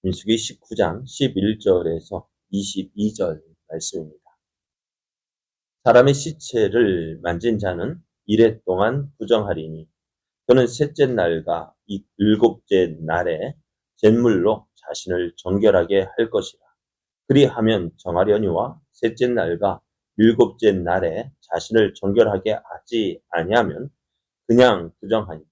민수기 19장 11절에서 22절 말씀입니다. 사람의 시체를 만진 자는 이레 동안 부정하리니 그는 셋째 날과 일곱째 날에 잿물로 자신을 정결하게 할 것이라. 그리하면 정하려니와 셋째 날과 일곱째 날에 자신을 정결하게 하지 아니하면 그냥 부정하니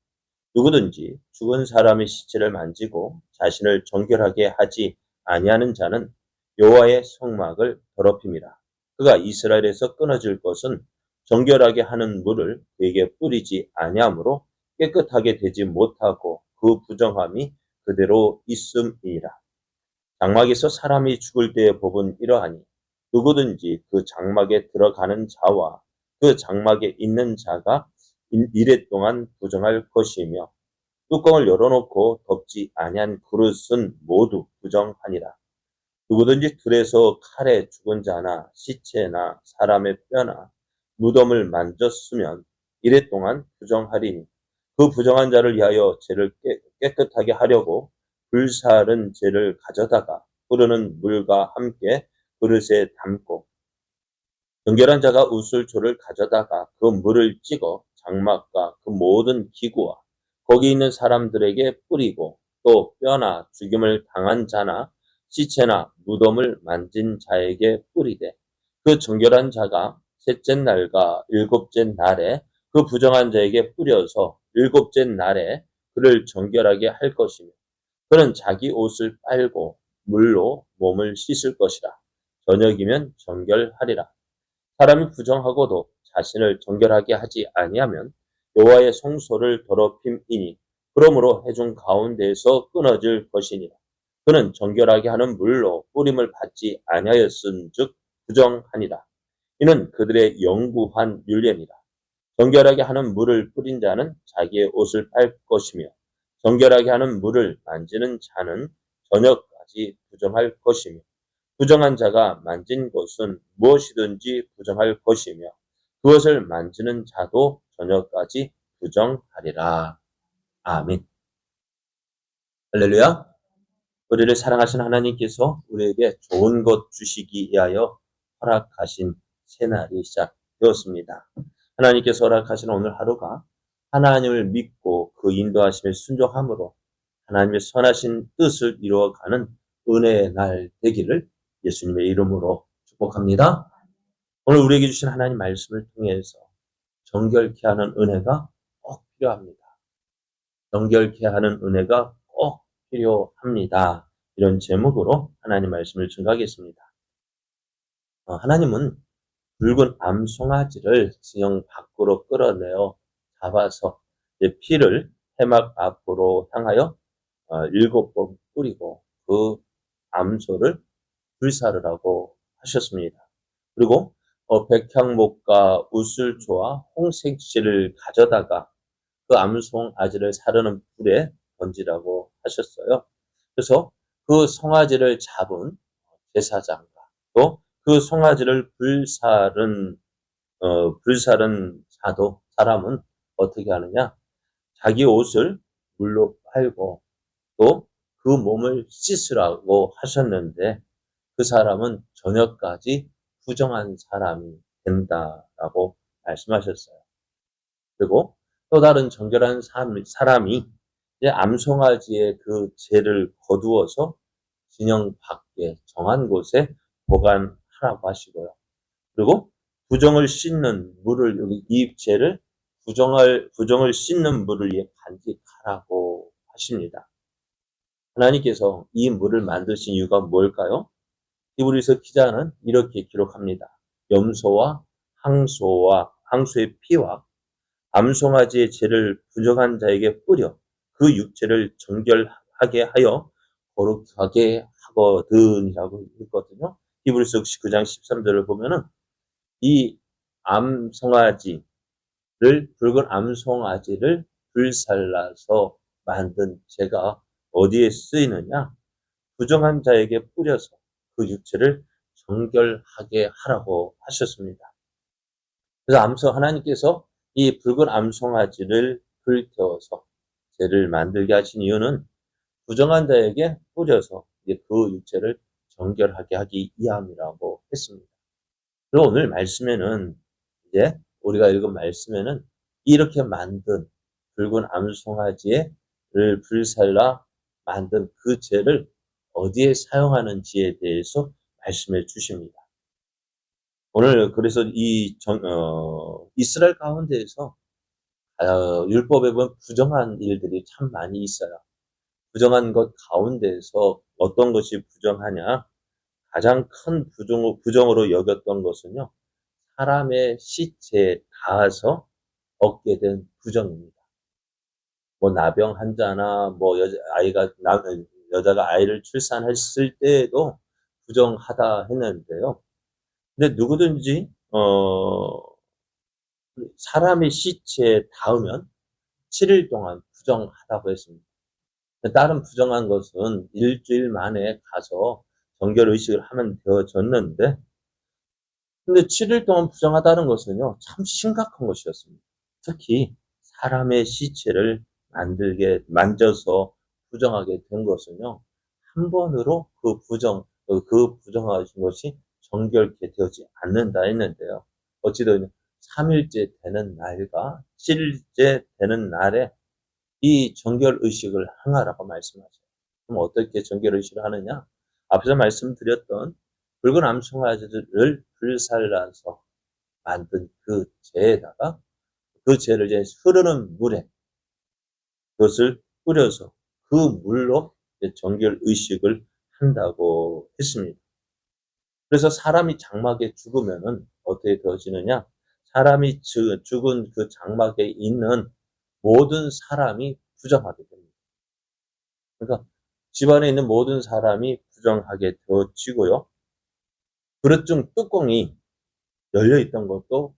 누구든지 죽은 사람의 시체를 만지고 자신을 정결하게 하지 아니하는 자는 여호와의 성막을 더럽힘이라. 그가 이스라엘에서 끊어질 것은 정결하게 하는 물을 그에게 뿌리지 아니하므로 깨끗하게 되지 못하고 그 부정함이 그대로 있음이니라. 장막에서 사람이 죽을 때의 법은 이러하니 누구든지 그 장막에 들어가는 자와 그 장막에 있는 자가 이레 동안 부정할 것이며 뚜껑을 열어놓고 덮지 아니한 그릇은 모두 부정하니라. 누구든지 들에서 칼에 죽은 자나 시체나 사람의 뼈나 무덤을 만졌으면 이레 동안 부정하리니 그 부정한 자를 위하여 죄를 깨끗하게 하려고 불사른 죄를 가져다가 흐르는 물과 함께 그릇에 담고 정결한 자가 우슬초를 가져다가 그 물을 찍어 장막과 그 모든 기구와 거기 있는 사람들에게 뿌리고 또 뼈나 죽임을 당한 자나 시체나 무덤을 만진 자에게 뿌리되 그 정결한 자가 셋째 날과 일곱째 날에 그 부정한 자에게 뿌려서 일곱째 날에 그를 정결하게 할 것이며 그는 자기 옷을 빨고 물로 몸을 씻을 것이라. 저녁이면 정결하리라. 사람이 부정하고도 자신을 정결하게 하지 아니하면 여호와의 성소를 더럽힘이니 그러므로 회중 가운데에서 끊어질 것이니라. 그는 정결하게 하는 물로 뿌림을 받지 아니하였은즉 부정하니라. 이는 그들의 영구한 율례니라. 정결하게 하는 물을 뿌린 자는 자기의 옷을 빨 것이며 정결하게 하는 물을 만지는 자는 저녁까지 부정할 것이며 부정한 자가 만진 것은 무엇이든지 부정할 것이며 그것을 만지는 자도 저녁까지 부정하리라. 아멘. 할렐루야. 우리를 사랑하신 하나님께서 우리에게 좋은 것 주시기 위하여 허락하신 새날이 시작되었습니다. 하나님께서 허락하신 오늘 하루가 하나님을 믿고 그 인도하심에 순종함으로 하나님의 선하신 뜻을 이루어가는 은혜의 날 되기를 예수님의 이름으로 축복합니다. 오늘 우리에게 주신 하나님 말씀을 통해서 정결케 하는 은혜가 꼭 필요합니다. 정결케 하는 은혜가 꼭 필요합니다. 이런 제목으로 하나님 말씀을 증거하겠습니다. 하나님은 붉은 암송아지를 진영 밖으로 끌어내어 잡아서 피를 해막 앞으로 향하여 7번 뿌리고 그 암소를 불사르라고 하셨습니다. 그리고 백향목과 우슬초와 홍색실을 가져다가 그 암송아지를 사르는 불에 던지라고 하셨어요. 그래서 그 송아지를 잡은 제사장과 또 그 송아지를 불사른 사람은 어떻게 하느냐? 자기 옷을 물로 빨고 또 그 몸을 씻으라고 하셨는데 그 사람은 저녁까지 부정한 사람이 된다라고 말씀하셨어요. 그리고 또 다른 정결한 사람이 암송아지의 그 죄를 거두어서 진영 밖에 정한 곳에 보관하라고 하시고요. 그리고 부정을 씻는 물을 이 죄를 부정을 씻는 물을 간직하라고 하십니다. 하나님께서 이 물을 만드신 이유가 뭘까요? 히브리서 기자는 이렇게 기록합니다. 염소와 항소의 피와 암송아지의 죄를 부정한 자에게 뿌려 그 육체를 정결하게 하여 거룩하게 하거든이라고 했거든요. 히브리서 19장 13절을 보면은 이 붉은 암송아지를 불살라서 만든 죄가 어디에 쓰이느냐? 부정한 자에게 뿌려서 그 육체를 정결하게 하라고 하셨습니다. 그래서 하나님께서 이 붉은 암송아지를 불태워서 죄를 만들게 하신 이유는 부정한 자에게 뿌려서 이제 그 육체를 정결하게 하기 위함이라고 했습니다. 그리고 오늘 말씀에는 이제 우리가 읽은 말씀에는 이렇게 만든 붉은 암송아지를 불살라 만든 그 재를 어디에 사용하는지에 대해서 말씀해 주십니다. 오늘 그래서 이스라엘 가운데에서 율법에 보면 부정한 일들이 참 많이 있어요. 부정한 것 가운데에서 어떤 것이 부정하냐? 가장 큰 부정으로 여겼던 것은요, 사람의 시체에 닿아서 얻게 된 부정입니다. 뭐 나병 환자나 뭐 여자가 아이를 출산했을 때에도 부정하다 했는데요. 근데 누구든지 사람의 시체에 닿으면 7일 동안 부정하다고 했습니다. 다른 부정한 것은 일주일 만에 가서 정결 의식을 하면 되어졌는데, 근데 7일 동안 부정하다는 것은요, 참 심각한 것이었습니다. 특히 사람의 시체를 만져서 부정하게 된 것은요, 한 번으로 그 부정하신 것이 정결케 되지 않는다 했는데요. 어찌되든 3일째 되는 날과 7일째 되는 날에 이 정결 의식을 행하라고 말씀하세요. 그럼 어떻게 정결 의식을 하느냐? 앞에서 말씀드렸던 붉은 암송아지를 불살라서 만든 그 재에다가 그 재를 이제 흐르는 물에 그것을 뿌려서 그 물로 정결 의식을 한다고 했습니다. 그래서 사람이 장막에 죽으면은 어떻게 되어지느냐? 사람이 죽은 그 장막에 있는 모든 사람이 부정하게 됩니다. 그러니까 집안에 있는 모든 사람이 부정하게 되어지고요. 그릇중 뚜껑이 열려 있던 것도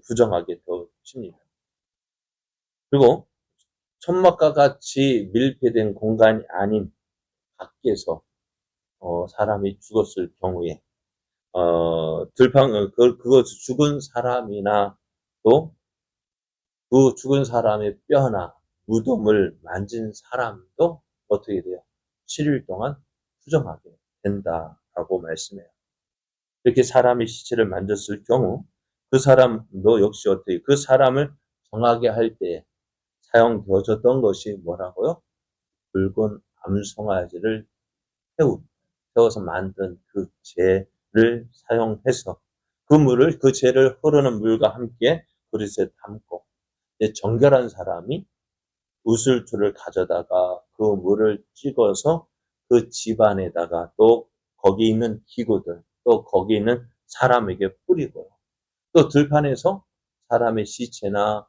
부정하게 되어집니다. 그리고 천막과 같이 밀폐된 공간이 아닌 밖에서 사람이 죽었을 경우에 그것 죽은 사람이나 또 그 죽은 사람의 뼈나 무덤을 만진 사람도 어떻게 돼요? 7일 동안 부정하게 된다라고 말씀해요. 이렇게 사람의 시체를 만졌을 경우 그 사람도 역시 어떻게 그 사람을 정하게 할 때 사용되어졌던 것이 뭐라고요? 붉은 암송아지를 태워서 만든 그 재를 사용해서 그 재를 흐르는 물과 함께 그릇에 담고 정결한 사람이 우슬초를 가져다가 그 물을 찍어서 그 집안에다가 또 거기 있는 기구들 또 거기 있는 사람에게 뿌리고요. 또 들판에서 사람의 시체나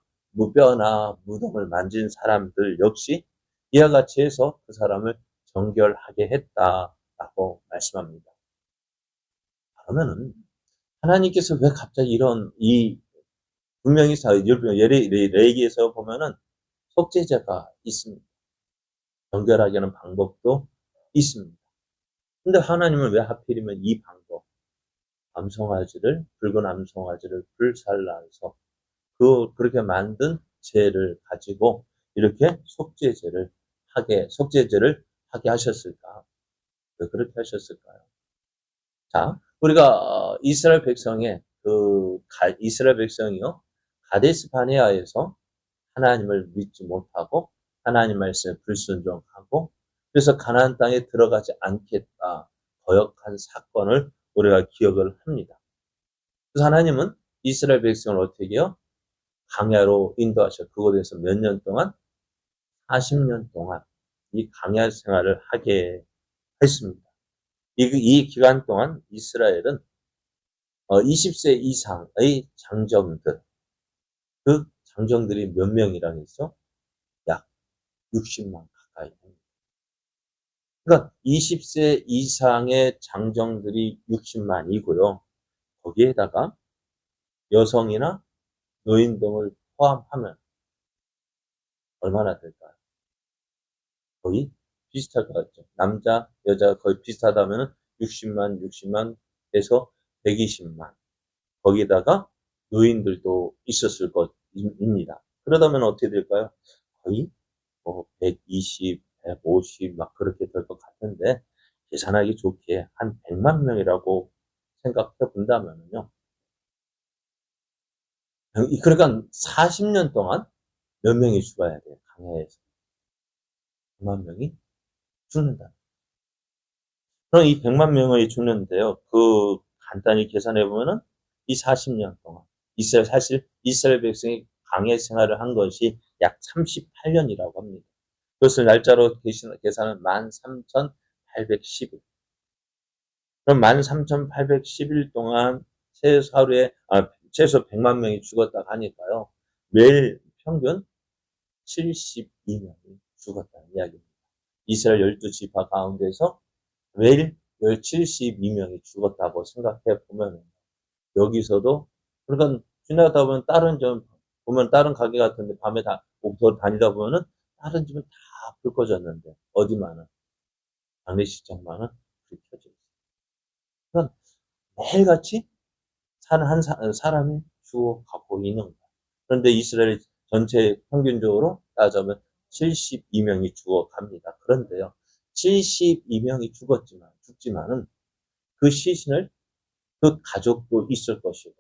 뼈나 무덤을 만진 사람들 역시 이와 같이 해서 그 사람을 정결하게 했다라고 말씀합니다. 그러면은 하나님께서 왜 갑자기 분명히 레위기에서 보면은 속죄제가 있습니다. 정결하게 하는 방법도 있습니다. 근데 하나님은 왜 하필이면 이 방법, 붉은 암송아지를 불살라서 그렇게 만든 재를 가지고 이렇게 속죄제를 하게 하셨을까? 왜 그렇게 하셨을까요? 자, 우리가 이스라엘 백성이요, 가데스 바네아에서 하나님을 믿지 못하고 하나님 말씀에 불순종하고 그래서 가나안 땅에 들어가지 않겠다 거역한 사건을 우리가 기억을 합니다. 그래서 하나님은 이스라엘 백성을 어떻게 해요? 광야로 인도하셔. 그곳에서 몇 년 동안? 40년 동안 이 광야 생활을 하게 했습니다. 이 기간 동안 이스라엘은 20세 이상의 그 장정들이 몇 명이라고 했어? 약 60만 가까이 됩니다. 그러니까 20세 이상의 장정들이 60만이고요. 거기에다가 여성이나 노인 등을 포함하면 얼마나 될까요? 거의 비슷할 것 같죠. 남자, 여자 거의 비슷하다면 60만에서 120만. 거기다가 노인들도 있었을 것입니다. 그러다면 어떻게 될까요? 거의 120, 150 막 그렇게 될 것 같은데 계산하기 좋게 한 100만 명이라고 생각해 본다면요. 그러니까 40년 동안 몇 명이 죽어야 돼요. 강해에서 100만 명이 죽는다. 그럼 이 100만 명이 죽는데요. 간단히 계산해 보면은 이 40년 동안 사실 이스라엘 백성이 강해 생활을 한 것이 약 38년이라고 합니다. 그것을 날짜로 계산하면 13,810일. 그럼 13,810일 동안 최소 100만 명이 죽었다 하니까요. 매일 평균 72명이 죽었다는 이야기입니다. 이스라엘 12지파 가운데서 매일 72명이 죽었다고 생각해 보면 여기서도 그러니까 지나다 보면 다른 가게 같은데 밤에 다니다 보면은 다른 집은 다 불 꺼졌는데 어디만은 장례식장만은 불이 켜져 있어요. 그러니까 매일같이 사람이 죽어가고 있는 거야. 그런데 이스라엘 전체 평균적으로 따져면 72명이 죽어갑니다. 그런데요, 72명이 죽지만은 그 시신을 그 가족도 있을 것이고,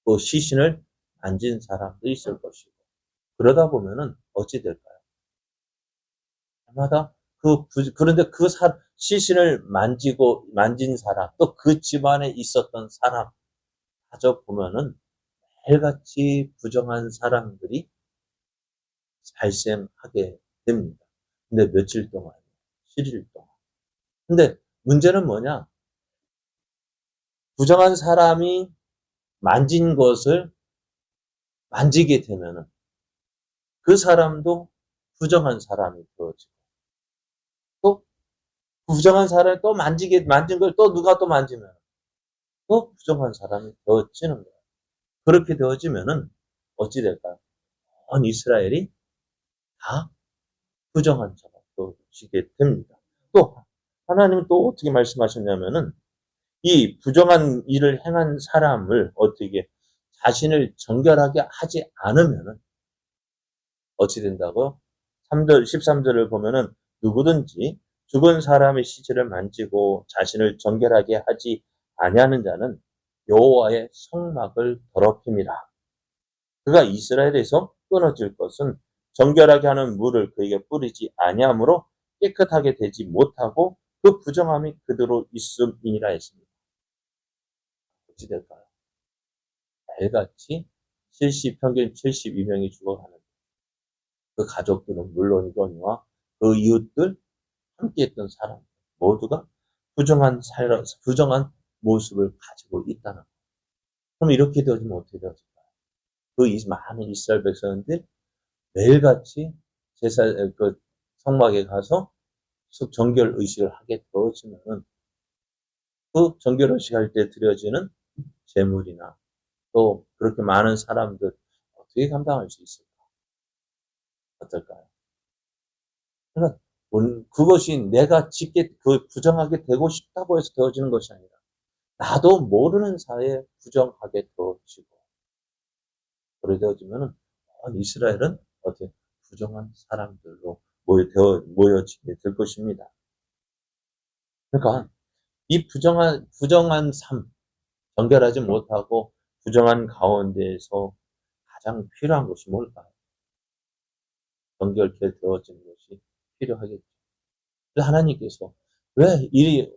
그 시신을 만진 사람도 있을 것이고, 그러다 보면은 어찌 될까요? 해마다 그런데 시신을 만진 사람, 또 그 집안에 있었던 사람, 가져 보면은 매일같이 부정한 사람들이 발생하게 됩니다. 근데 며칠 동안, 7일 동안. 근데 문제는 뭐냐? 부정한 사람이 만진 것을 만지게 되면은 그 사람도 부정한 사람이 되어지고 또 부정한 사람이 또 만진 걸 또 누가 또 만지면 또 부정한 사람이 되어지는 거예요. 그렇게 되어지면은 어찌 될까요? 온 이스라엘이 다 부정한 자가 되어지게 됩니다. 또 하나님은 또 어떻게 말씀하셨냐면은 이 부정한 일을 행한 사람을 어떻게 자신을 정결하게 하지 않으면은 어찌 된다고요? 13절을 보면은 누구든지 죽은 사람의 시체를 만지고 자신을 정결하게 하지 아니하는 자는 여호와의 성막을 더럽힙니다. 그가 이스라엘에서 끊어질 것은 정결하게 하는 물을 그에게 뿌리지 아니하므로 깨끗하게 되지 못하고 그 부정함이 그대로 있음이니라 했습니다. 어찌 될까요? 매일같이 평균 72명이 죽어가는 그 가족들은 물론이거니와 그 이웃들, 함께했던 사람 모두가 부정한 모습을 가지고 있다는 거예요. 그럼 이렇게 되어지면 어떻게 되어질까요? 많은 이스라엘 백성들 매일같이 그 성막에 가서 정결 의식을 하게 되어지면은 그 정결 의식할 때 드려지는 제물이나 또 그렇게 많은 사람들 어떻게 감당할 수 있을까? 어떨까요? 그러니까 그것이 내가 부정하게 되고 싶다고 해서 되어지는 것이 아니라 나도 모르는 사이에 부정하게 되어지고 그렇게 되어지면은 이스라엘은 어떻게 부정한 사람들로 모여지게 될 것입니다. 그러니까 이 부정한 삶, 정결하지 못하고 부정한 가운데에서 가장 필요한 것이 뭘까요? 정결케 되어지는 것이 필요하겠죠. 그래서 하나님께서 왜 일이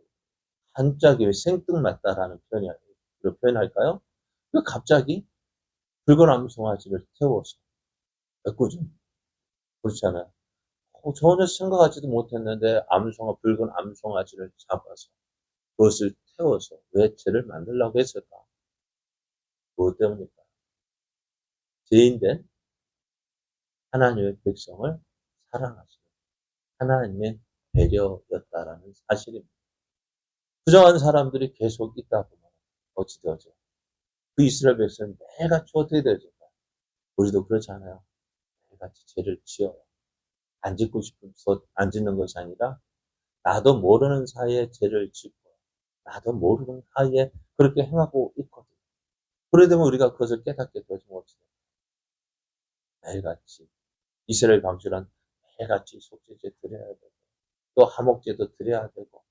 갑자기 생뚱맞다라는 표현할까요? 그 갑자기 붉은 암송아지를 태워서 애꿎은 그렇잖아요. 전혀 생각하지도 못했는데 붉은 암송아지를 잡아서 그것을 태워서 왜 죄를 만들려고 했을까? 그것 때문일까? 죄인된 하나님의 백성을 사랑하시는 하나님의 배려였다라는 사실입니다. 부정한 사람들이 계속 있다 보면 어찌 되어져? 그 이스라엘 백성은 매일같이 어떻게 되어질까? 우리도 그렇지 않아요? 매일같이 죄를 지어요. 안 짓고 싶어서 안 짓는 것이 아니라 나도 모르는 사이에 죄를 짓고 나도 모르는 사이에 그렇게 행하고 있거든. 그래 되면 우리가 그것을 깨닫게 되어지면 어찌 돼요? 매일같이 이스라엘 방주란 매일같이 속죄제 드려야 되고 또 하목제도 드려야 되고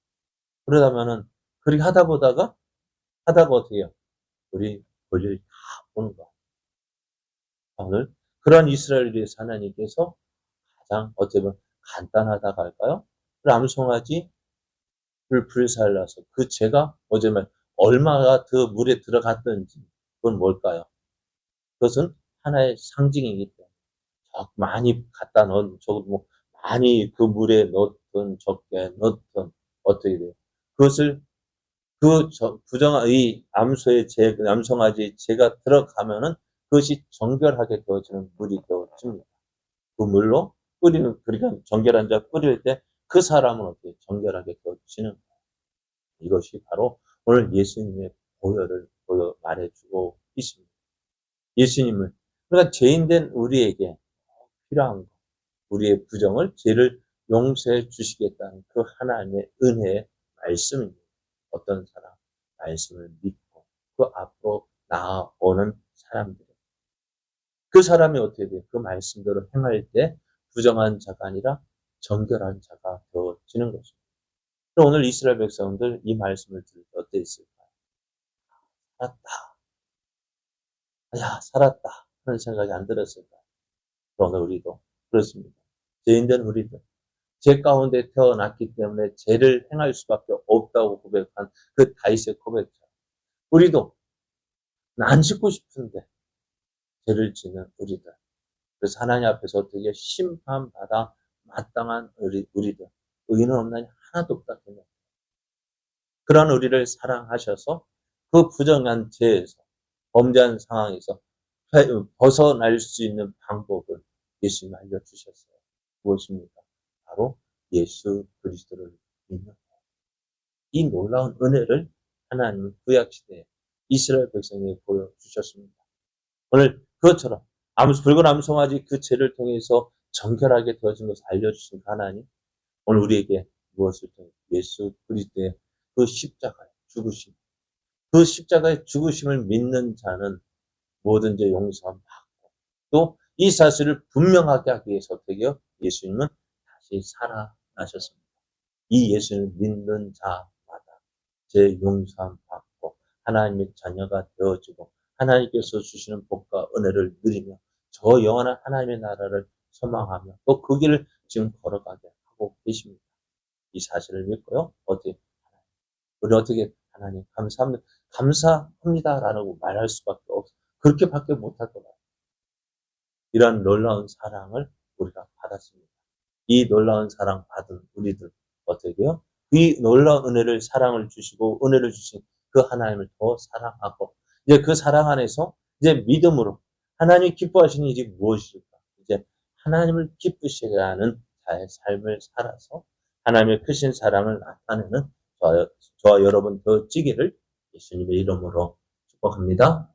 그러다면은 그렇게 하다가 어떻게 해요? 우리 볼일 다 보는 거야. 오늘 그런 이스라엘을 위해서 하나님께서 가장 어떻게 보면 간단하다고 할까요? 그 암송아지 불살라서 그 죄가 어제 말 얼마가 더 물에 들어갔든지 그건 뭘까요? 그것은 하나의 상징이기 때문에 많이 갖다 넣은 저거 뭐 많이 그 물에 넣든 적게 넣든 어떻게 돼요? 그것을 부정한 이 암소의 죄, 암송아지의 죄가 들어가면은 그것이 정결하게 되어지는 물이 되어집니다. 그 물로 끓이는, 그러니까 정결한 자 끓일 때 그 사람은 어떻게 정결하게 되어지는 거예요. 이것이 바로 오늘 예수님의 보혈을 보여 말해주고 있습니다. 예수님은 그러니까 죄인된 우리에게 필요한 것, 우리의 부정을 죄를 용서해 주시겠다는 그 하나님의 은혜의 말씀입니다. 어떤 사람 말씀을 믿고 그 앞으로 나아오는 사람들, 그 사람이 어떻게 돼요? 그 말씀대로 행할 때 부정한 자가 아니라 정결한 자가 되어지는 것입니다. 오늘 이스라엘 백성들 이 말씀을 들을 때 어땠을까요? 살았다. 야, 살았다. 하는 생각이 안 들었을까요? 오늘 우리도 그렇습니다. 죄인된 우리들, 죄 가운데 태어났기 때문에 죄를 행할 수밖에 없다고 고백한 그 다윗의 고백처럼 우리도 안 짓고 싶은데 죄를 짓는 우리들. 그래서 하나님 앞에서 어떻게 심판받아 마땅한 우리들. 의인은 없나니 하나도 없다. 그런 우리를 사랑하셔서 그 부정한 죄에서 범죄한 상황에서 벗어날 수 있는 방법을 예수님 알려주셨어요. 무엇입니까? 바로 예수 그리스도를 믿는 이 놀라운 은혜를 하나님은 구약시대에 이스라엘 백성에게 보여주셨습니다. 오늘 그것처럼 붉은 암송아지 그 죄를 통해서 정결하게 되어진 것을 알려주신 하나님, 오늘 우리에게 무엇을 통해 예수 그리스도의 그 십자가의 죽으심, 그 십자가의 죽으심을 믿는 자는 모든 죄 용서함 받고 또 이 사실을 분명하게 하기 위해서 어떻게 해요? 예수님은 다시 살아나셨습니다. 이 예수를 믿는 자마다 죄 용서함 받고 하나님의 자녀가 되어지고 하나님께서 주시는 복과 은혜를 누리며 저 영원한 하나님의 나라를 소망하며 또 그 길을 지금 걸어가게 하고 계십니다. 이 사실을 믿고요. 우리 어떻게 하나님 감사합니다. 감사합니다라고 말할 수밖에 없어요. 그렇게밖에 못할 것 같아요. 이런 놀라운 사랑을 우리가 받았습니다. 이 놀라운 사랑 받은 우리들 어떻게 해요? 이 놀라운 은혜를 사랑을 주시고 은혜를 주신 그 하나님을 더 사랑하고 이제 그 사랑 안에서 이제 믿음으로 하나님이 기뻐하시는 일이 무엇일까? 이제 하나님을 기쁘시게 하는 자의 삶을 살아서 하나님의 크신 사랑을 나타내는 저와 여러분 되어지기를 예수님의 이름으로 축복합니다.